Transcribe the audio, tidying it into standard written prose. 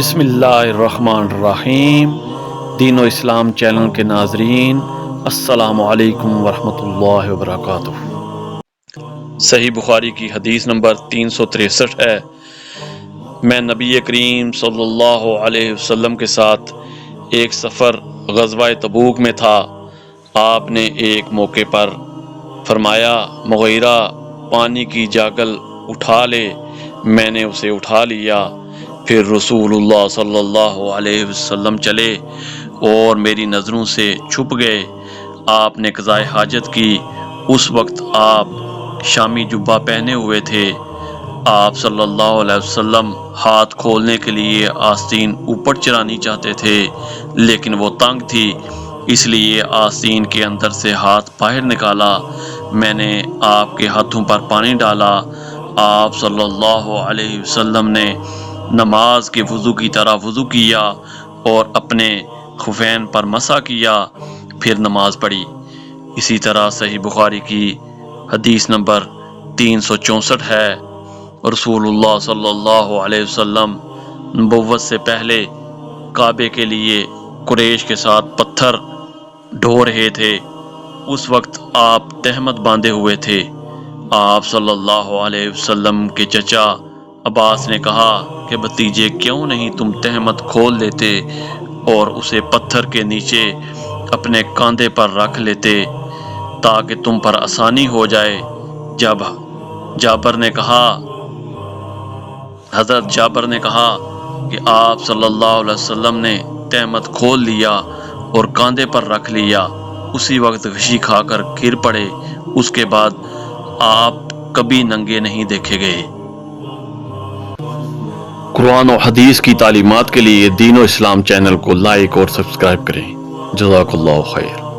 بسم اللہ الرحمن الرحیم۔ دین و اسلام چینل کے ناظرین السلام علیکم ورحمۃ اللہ وبرکاتہ۔ صحیح بخاری کی حدیث نمبر 363 ہے، میں نبی کریم صلی اللہ علیہ وسلم کے ساتھ ایک سفر غزوہ تبوک میں تھا۔ آپ نے ایک موقع پر فرمایا، مغیرہ پانی کی جاگل اٹھا لے۔ میں نے اسے اٹھا لیا، پھر رسول اللہ صلی اللہ علیہ وسلم چلے اور میری نظروں سے چھپ گئے۔ آپ نے قضائے حاجت کی۔ اس وقت آپ شامی جبہ پہنے ہوئے تھے۔ آپ صلی اللہ علیہ وسلم ہاتھ کھولنے کے لیے آستین اوپر چڑھانی چاہتے تھے، لیکن وہ تنگ تھی، اس لیے آستین کے اندر سے ہاتھ باہر نکالا۔ میں نے آپ کے ہاتھوں پر پانی ڈالا۔ آپ صلی اللہ علیہ وسلم نے نماز کے وضو کی طرح وضو کیا اور اپنے خفین پر مسح کیا، پھر نماز پڑھی۔ اسی طرح صحیح بخاری کی حدیث نمبر 364 ہے، رسول اللہ صلی اللہ علیہ وسلم نبوت سے پہلے کعبے کے لیے قریش کے ساتھ پتھر ڈھو رہے تھے۔ اس وقت آپ تہمت باندھے ہوئے تھے۔ آپ صلی اللہ علیہ وسلم کے چچا عباس نے کہا کہ بھتیجے، کیوں نہیں تم تہمت کھول لیتے اور اسے پتھر کے نیچے اپنے کاندھے پر رکھ لیتے تاکہ تم پر آسانی ہو جائے۔ جب حضرت جابر نے کہا کہ آپ صلی اللہ علیہ وسلم نے تہمت کھول لیا اور کاندھے پر رکھ لیا، اسی وقت غشی کھا کر گر پڑے۔ اس کے بعد آپ کبھی ننگے نہیں دیکھے گئے۔ قرآن و حدیث کی تعلیمات کے لیے دین و اسلام چینل کو لائک اور سبسکرائب کریں۔ جزاک اللہ خیر۔